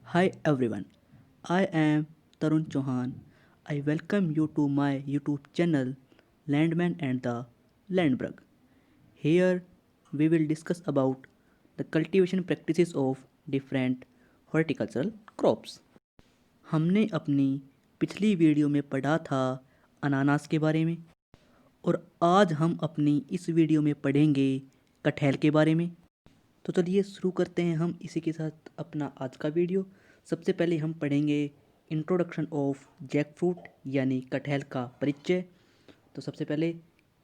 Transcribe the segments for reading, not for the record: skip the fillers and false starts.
Hi everyone, I am Tarun Chauhan. I welcome you to my YouTube channel Landman and the Landbrug. Here we will discuss about the cultivation practices of different horticultural crops. हमने अपनी पिछली video में पढ़ा था अनानास के बारे में और आज हम अपनी इस वीडियो में पढ़ेंगे कटहल के बारे में। तो चलिए शुरू करते हैं हम इसी के साथ अपना आज का वीडियो। सबसे पहले हम पढ़ेंगे इंट्रोडक्शन ऑफ जैक फ्रूट यानी कटहल का परिचय। तो सबसे पहले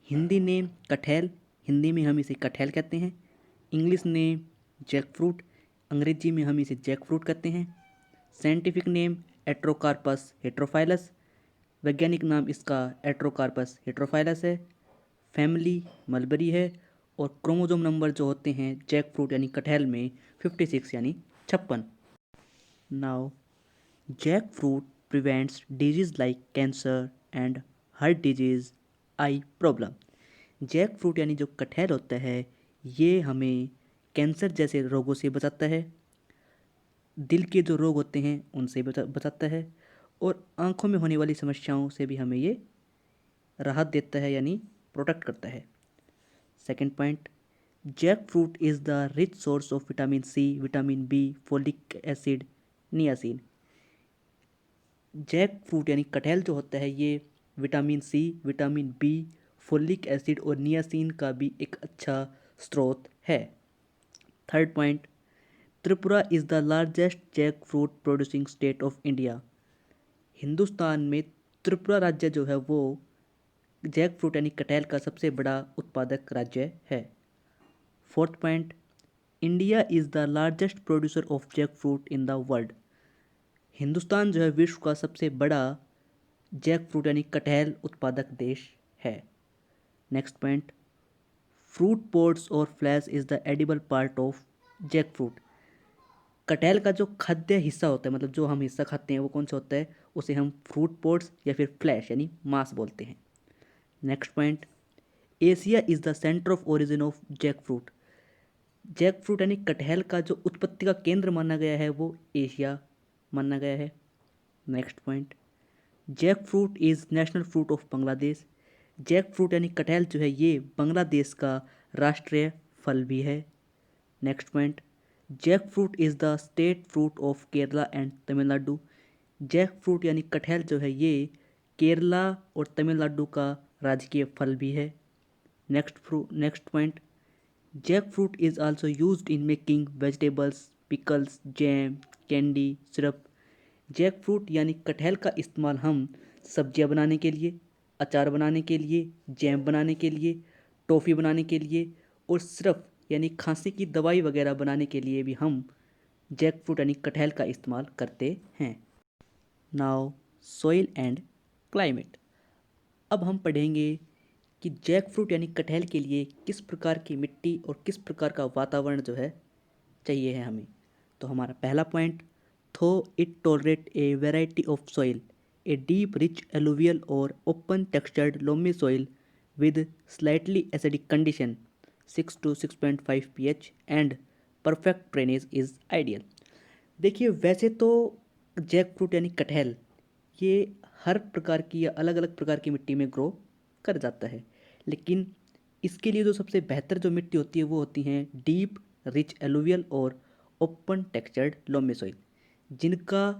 हिंदी नेम कटहल, हिंदी में हम इसे कटहल कहते हैं। इंग्लिश नेम जैक फ्रूट, अंग्रेजी में हम इसे जैक फ्रूट कहते हैं। साइंटिफिक नेम एट्रोकार्पस हेट्रोफाइलस, वैज्ञानिक नाम इसका एट्रोकार्पस हेट्रोफाइलस है। फैमिली मलबरी है और क्रोमोसोम नंबर जो होते हैं जैक फ्रूट यानी कटहल में 56 यानी 56। Now jackfruit prevents disease like cancer and heart disease, eye problem. Jackfruit यानी जो कटहल होता है ये हमें कैंसर जैसे रोगों से बचाता है, दिल के जो रोग होते हैं उनसे बचाता है और आँखों में होने वाली समस्याओं से भी हमें ये राहत देता है यानी प्रोटेक्ट करता है। Second point, jackfruit is the rich source of vitamin C, vitamin B, folic acid, niacin. Jackfruit यानी कटहल जो होता है ये vitamin C, vitamin B, folic acid और नियासिन का भी एक अच्छा स्रोत है। Third point, Tripura is the largest jackfruit producing state of India. Hindustan में त्रिपुरा राज्य जो है वो जैक फ्रूट यानी कटहल का सबसे बड़ा उत्पादक राज्य है। Fourth point, India is the largest producer of jackfruit in the world. Hindustan जो है विश्व का सबसे बड़ा जैक फ्रूट यानी कटहल उत्पादक देश है। नेक्स्ट पॉइंट, फ्रूट पोड्स और flesh is the edible part of jackfruit. कटहल का जो खाद्य हिस्सा होता है मतलब जो हम हिस्सा खाते हैं वो कौन सा होता है, उसे हम फ्रूट पोड्स या फिर फ्लैश यानी मांस बोलते हैं। Next point, Asia is the centre of origin of jackfruit. Jackfruit यानी कटहल का जो उत्पत्ति का केंद्र माना गया है वो एशिया माना गया है। Next point, jackfruit is national fruit of Bangladesh. Jackfruit यानी कटहल जो है ये बांग्लादेश का राष्ट्रीय फल भी है। Next point, jackfruit is the state fruit of Kerala and Tamil Nadu. Jackfruit यानी कटहल जो है ये केरला और तमिलनाडु का राजकीय फल भी है। Next point, jackfruit is also used in making vegetables, pickles, jam, candy, syrup. Jackfruit यानी कटहल का इस्तेमाल हम सब्जियां बनाने के लिए, अचार बनाने के लिए, जैम बनाने के लिए, टॉफ़ी बनाने के लिए और सिरप यानी खांसी की दवाई वगैरह बनाने के लिए भी हम जैक फ्रूट यानी कटहल का इस्तेमाल करते हैं। Now soil and climate. अब हम पढ़ेंगे कि जैक फ्रूट यानी कटहल के लिए किस प्रकार की मिट्टी और किस प्रकार का वातावरण जो है चाहिए है हमें। तो हमारा पहला point, though it tolerate a variety of soil, a deep rich alluvial और open textured loamy soil with slightly acidic condition 6 to 6.5 pH and perfect drainage is ideal. देखिए वैसे तो जैक फ्रूट यानी कटहल ये हर प्रकार की या अलग अलग प्रकार की मिट्टी में ग्रो कर जाता है, लेकिन इसके लिए जो सबसे बेहतर जो मिट्टी होती है वो होती हैं डीप रिच एलुवियल और ओपन टेक्सचर्ड लोमी सॉइल, जिनका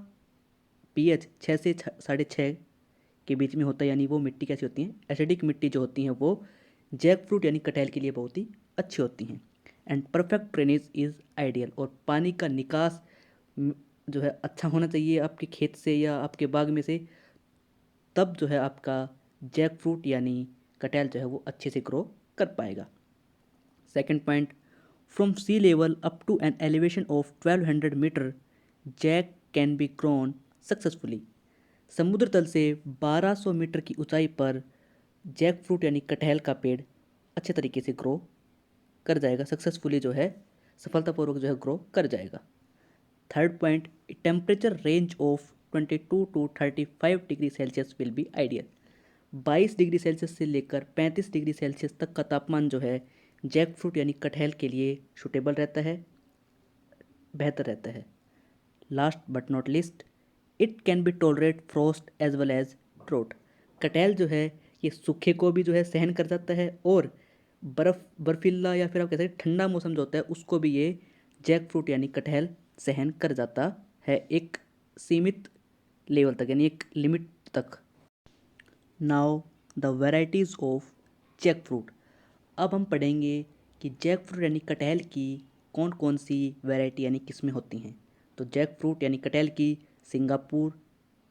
पीएच 6 से 6.5 के बीच में होता है। यानी वो मिट्टी कैसी होती हैं, एसिडिक मिट्टी जो होती हैं वो जैक फ्रूट यानी कटहल के लिए बहुत ही अच्छी होती हैं। And perfect drainage is ideal, और पानी का निकास जो है अच्छा होना चाहिए आपके खेत से या आपके बाग में से, तब जो है आपका जैक फ्रूट यानी कटहल जो है वो अच्छे से ग्रो कर पाएगा। Second point, from sea level up to an elevation of 1200 metre jack can be grown successfully. समुद्र तल से 1200 मीटर की ऊंचाई पर जैक फ्रूट यानी कटहल का पेड़ अच्छे तरीके से ग्रो कर जाएगा, सक्सेसफुली जो है सफलतापूर्वक जो है ग्रो कर जाएगा। Third point, temperature range of 22 to 35 degree Celsius will be ideal. 22 degree Celsius से लेकर 35 डिग्री सेल्सियस तक का तापमान जो है जैक फ्रूट यानी कटहल के लिए सूटेबल रहता है, बेहतर रहता है। Last but not least, it can be tolerate frost as well as drought. कटहल जो है ये सूखे को भी जो है सहन कर जाता है, और बर्फीला या फिर आप कह सकते हैं ठंडा मौसम जो होता है उसको भी ये जैक फ्रूट यानी कटहल सहन कर जाता है, एक सीमित लेवल तक यानी एक लिमिट तक। Now the varieties of jackfruit. अब हम पढ़ेंगे कि जैक फ्रूट यानी कटहल की कौन कौन सी वैरायटी यानी किस्में होती हैं। तो जैक फ्रूट यानी कटहल की सिंगापुर,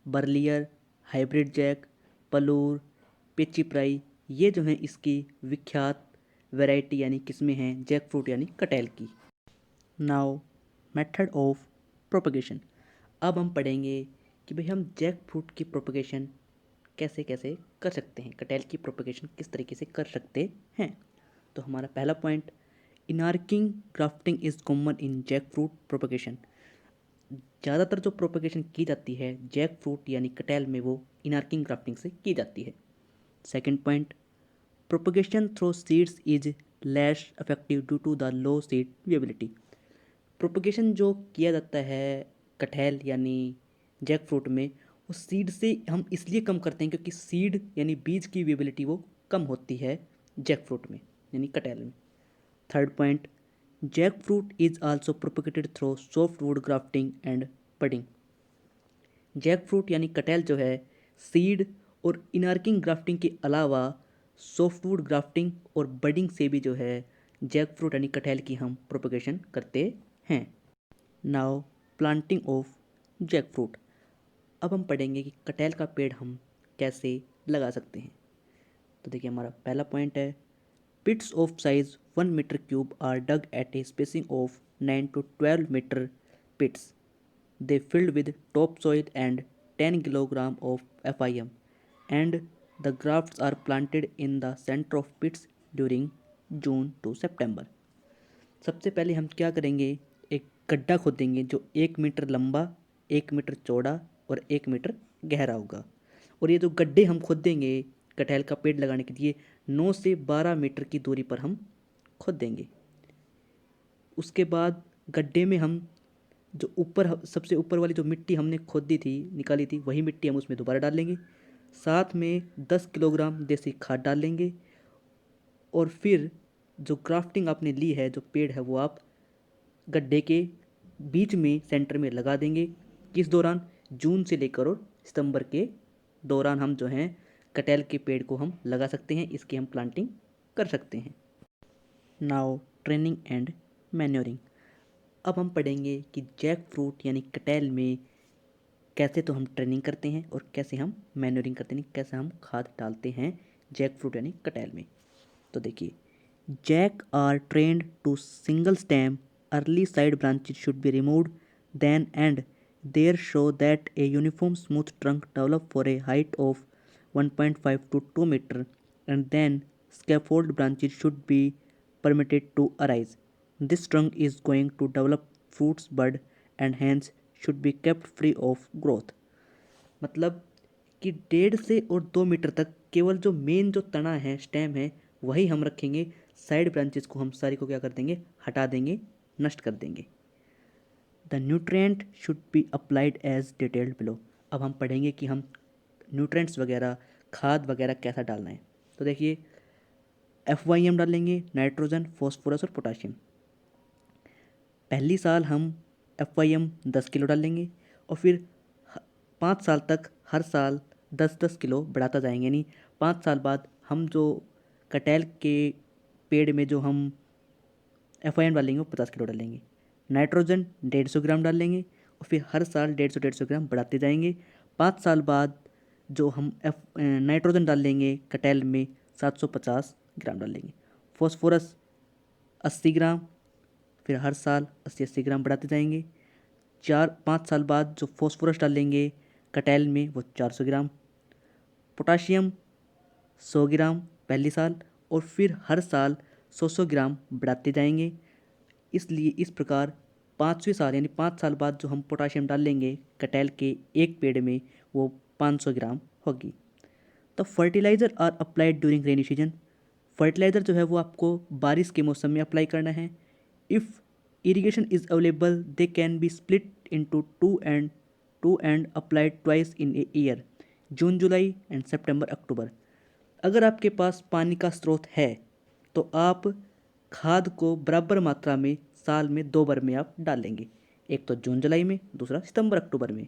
बर्लियर, हाइब्रिड जैक, पलूर, पेचिप्राई, ये जो हैं इसकी विख्यात वैरायटी यानी किस्में हैं जैक फ्रूट यानी कटहल की। Now method of propagation. अब हम पढ़ेंगे कि भाई हम जैक फ्रूट की प्रोपगेशन कैसे कैसे कर सकते हैं, कटहल की प्रोपगेशन किस तरीके से कर सकते हैं। तो हमारा पहला point, inarching grafting is common in jack fruit propagation. ज़्यादातर जो प्रोपगेशन की जाती है जैक फ्रूट यानी कटहल में वो इनार्किंग ग्राफ्टिंग से की जाती है। Second point, propagation through seeds is less effective due to the low seed viability. Propagation जो किया जाता है कटहल यानी जैक फ्रूट में, वो सीड से हम इसलिए कम करते हैं क्योंकि सीड यानी बीज की विएबिलिटी वो कम होती है जैक फ्रूट में यानी कटहल में। Third point, jackfruit is also propagated through softwood grafting and budding. Jackfruit यानी कटहल जो है सीड और इनार्किंग ग्राफ्टिंग के अलावा सॉफ्टवुड ग्राफ्टिंग और बडिंग से भी जो है जैक फ्रूट यानी कटहल की हम प्रोपगेशन करते हैं। Now planting of jackfruit. अब हम पढ़ेंगे कि कटहल का पेड़ हम कैसे लगा सकते हैं। तो देखिए हमारा पहला पॉइंट है, pits of size 1 metre cube are dug at a spacing of 9 to 12 metre pits. They filled with topsoil and 10 kilogram of FIM, and the grafts are planted in the center of pits during June to September. सबसे पहले हम क्या करेंगे, एक गड्ढा खोदेंगे जो 1 metre लंबा, 1 metre चौड़ा और 1 मीटर गहरा होगा। और ये जो गड्ढे हम खोदेंगे कटहल का पेड़ लगाने के लिए 9 से 12 मीटर की दूरी पर हम खोदेंगे। उसके बाद गड्ढे में हम जो ऊपर सबसे ऊपर वाली जो मिट्टी हमने खोदी थी निकाली थी वही मिट्टी हम उसमें दोबारा डालेंगे, साथ में 10 किलोग्राम देसी खाद डालेंगे। और फिर जो ग्राफ्टिंग आपने ली है जो पेड़ है वो आप गड्ढे के बीच में सेंटर में लगा देंगे। किस दौरान, जून से लेकर और सितंबर के दौरान हम जो हैं कटहल के पेड़ को हम लगा सकते हैं, इसकी हम प्लांटिंग कर सकते हैं। Now training and manuring. अब हम पढ़ेंगे कि जैक फ्रूट यानी कटहल में कैसे तो हम ट्रेनिंग करते हैं और कैसे हम मैन्योरिंग करते हैं, कैसे हम खाद डालते हैं जैक फ्रूट यानी कटहल में। तो देखिए, jack are trained to single stem, early side branches should be removed then and there so that a uniform smooth trunk develop for a height of 1.5 to 2 metre and then scaffold branches should be permitted to arise. This trunk is going to develop fruits bud and hence should be kept free of growth. मतलब कि 1.5 से और 2 metre तक केवल जो main जो तना है स्टेम है वही हम रखेंगे, साइड ब्रांचेस को हम सारी को क्या कर देंगे, हटा देंगे, नष्ट कर देंगे। The nutrient should be applied as detailed below. अब हम पढ़ेंगे कि हम न्यूट्रिएंट्स वगैरह खाद वगैरह कैसा डालना है। तो देखिए, FYM डालेंगे, नाइट्रोजन, फॉस्फोरस और पोटाशियम। पहली साल हम FYM 10 किलो डालेंगे और फिर 5 साल तक हर साल 10-10 किलो बढ़ाता जाएंगे, यानी 5 साल बाद हम जो कटहल के पेड़ में जो हम FYM डालेंगे वो 50 किलो डालेंगे। नाइट्रोजन 150 ग्राम डालेंगे और फिर हर साल 150-150 ग्राम बढ़ाते जाएंगे। 5 साल बाद जो हम नाइट्रोजन डालेंगे कटहल में 750 ग्राम डालेंगे। फॉस्फोरस 80 ग्राम, फिर हर साल 80-80 ग्राम बढ़ाते जाएंगे। 4-5 साल बाद जो फॉस्फोरस डालेंगे कटहल में वो 400 ग्राम। पोटाशियम 100 ग्राम पहली साल और फिर हर साल 100 ग्राम बढ़ाते जाएंगे। इसलिए इस प्रकार 5वें साल यानी 5 साल बाद जो हम पोटाशियम डालेंगे कटहल के एक पेड़ में वो 500 ग्राम होगी। तो fertiliser are applied during rainy season. Fertiliser जो है वो आपको बारिश के मौसम में अप्लाई करना है। If irrigation is available they can be split into two and applied twice in a year, जून जुलाई एंड सितंबर अक्टूबर। अगर आपके पास पानी का स्रोत है तो आप खाद को बराबर मात्रा में साल में 2 बार में आप डालेंगे, एक तो जून जुलाई में, दूसरा सितंबर अक्टूबर में।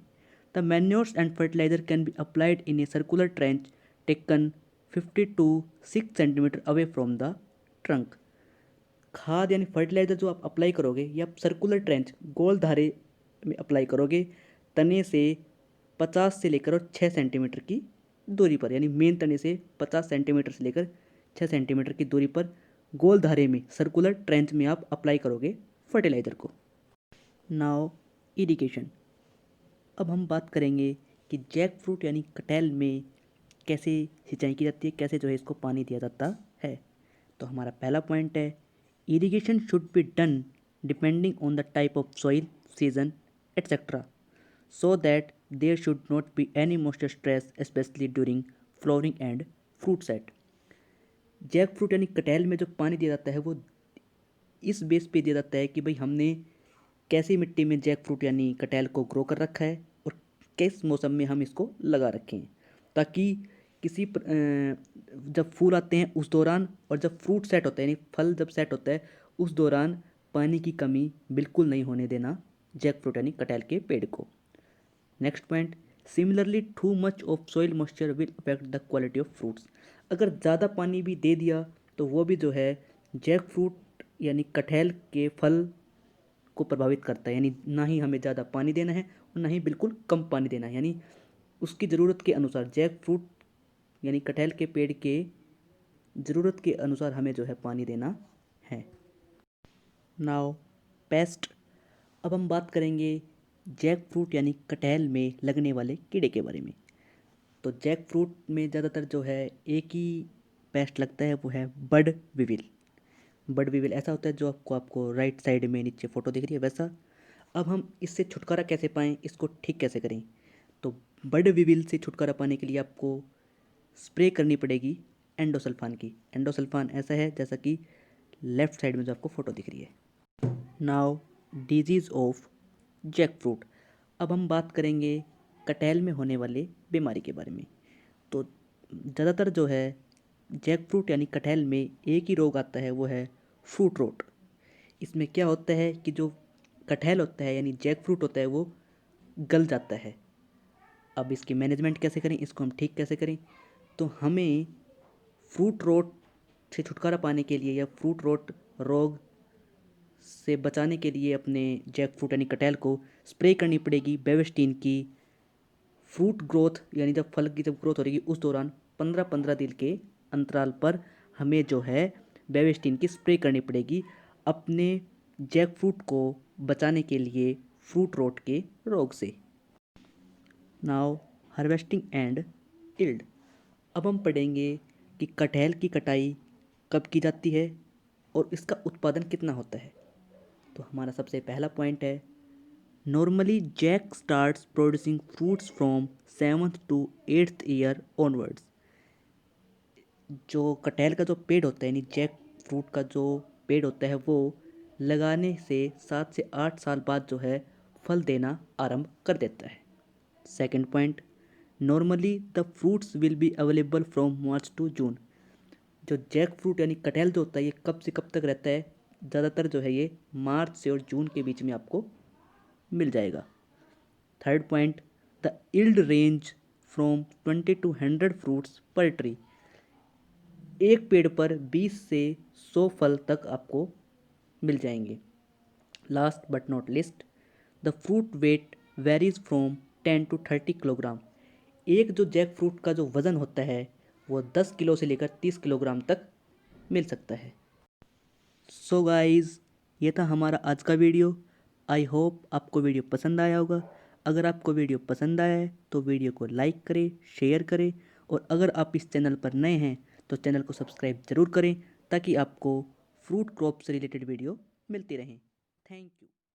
The manures and fertiliser can be applied in a circular trench taken 50 to 6 centimetre away from the trunk. खाद यानी फर्टिलाइजर जो आप अप्लाई करोगे ये आप सर्कुलर ट्रेंच गोल धारे में अप्लाई करोगे, तने से 50 से लेकर और 6 सेंटीमीटर की दूरी पर, यानी मेन तने से 50 सेंटीमीटर से लेकर 6 सेंटीमीटर की दूरी पर गोल धारे में सर्कुलर ट्रेंच में आप अप्लाई करोगे फर्टिलाइज़र को। Now irrigation. अब हम बात करेंगे कि जैक फ्रूट यानी कटहल में कैसे सिंचाई की जाती है, कैसे जो है इसको पानी दिया जाता है। तो हमारा पहला पॉइंट है, irrigation should be done depending on the type of soil, season etcetera, so that there should not be any moisture stress specially during flowering and fruit set. Jackfruit यानी कटहल में जो पानी दिया जाता है वो इस बेस पे दिया जाता है कि भाई हमने कैसी मिट्टी में जैक फ्रूट यानी कटहल को ग्रो कर रखा है और किस मौसम में हम इसको लगा रखे हैं, ताकि जब फूल आते हैं उस दौरान और जब फ्रूट सेट होता है यानी फल जब सेट होता है उस दौरान पानी की कमी बिल्कुल नहीं होने देना जैक फ्रूट यानी कटहल के पेड़ को। Next point, similarly too much of soil moisture will affect the quality of fruits. अगर ज़्यादा पानी भी दे दिया तो वो भी जो है जैक फ्रूट यानी कटहल के फल को प्रभावित करता है, यानी ना ही हमें ज़्यादा पानी देना है और ना ही बिल्कुल कम पानी देना है, यानी उसकी ज़रूरत के अनुसार जैक फ्रूट यानी कटहल के पेड़ के ज़रूरत के अनुसार हमें जो है पानी देना है। Now paste. अब हम बात करेंगे जैक फ्रूट यानी कटहल में लगने वाले कीड़े के बारे में। तो जैक फ्रूट में ज़्यादातर जो है एक ही पेस्ट लगता है, वो है बड विविल। बड विविल ऐसा होता है जो आपको राइट साइड में नीचे फ़ोटो दिख रही है वैसा। अब हम इससे छुटकारा कैसे पाएँ, इसको ठीक कैसे करें। तो बड विविल से छुटकारा पाने के लिए आपको स्प्रे करनी पड़ेगी एंडोसल्फान की। एंडोसल्फान ऐसा है जैसा कि लेफ़्ट साइड में जो आपको फ़ोटो दिख रही है। Now disease of jackfruit. अब हम बात करेंगे कटहल में होने वाले बीमारी के बारे में। तो ज़्यादातर जो है जैक फ्रूट यानी कटहल में एक ही रोग आता है, वो है फ्रूट रोट। इसमें क्या होता है कि जो कटहल होता है यानी जैक फ्रूट होता है वो गल जाता है। अब इसकी मैनेजमेंट कैसे करें, इसको हम ठीक कैसे करें, तो हमें फ्रूट रोट से छुटकारा पाने के लिए या फ्रूट रोट रोग से बचाने के लिए अपने जैक फ्रूट यानी कटहल को स्प्रे करनी पड़ेगी बेविस्टीन की। फ्रूट ग्रोथ यानी जब फल की जब ग्रोथ हो रही है उस दौरान 15-15 दिन के अंतराल पर हमें जो है बेविस्टीन की स्प्रे करनी पड़ेगी अपने जैक फ्रूट को बचाने के लिए फ्रूट रोट के रोग से। Now harvesting and yield. अब हम पढ़ेंगे कि कटहल की कटाई कब की जाती है और इसका उत्पादन कितना होता है। तो हमारा सबसे पहला पॉइंट है, normally jack starts producing fruits from 7th to 8th year onwards. जो कटहल का जो पेड़ होता है यानी जैक फ्रूट का जो पेड़ होता है वो लगाने से 7 से 8 साल बाद जो है फल देना आरंभ कर देता है। Second point, normally the fruits will be available from March to June. जो जैक फ्रूट यानी कटहल जो होता है ये कब से कब तक रहता है, ज़्यादातर जो है ये मार्च से और जून के बीच में आपको मिल जाएगा। Third point, the yield range from 20 to 100 fruits पर ट्री। एक पेड़ पर 20 से 100 फल तक आपको मिल जाएंगे। Last but not least, the fruit weight varies from 10 to 30 kilogram. एक जो जैक फ्रूट का जो वज़न होता है वो 10 किलो से लेकर 30 किलोग्राम तक मिल सकता है। सो गाइज़, ये था हमारा आज का वीडियो। आई होप आपको वीडियो पसंद आया होगा। अगर आपको वीडियो पसंद आया है तो वीडियो को लाइक करें, शेयर करें और अगर आप इस चैनल पर नए हैं तो चैनल को सब्सक्राइब ज़रूर करें ताकि आपको फ्रूट क्रॉप से रिलेटेड वीडियो मिलती रहें। Thank you.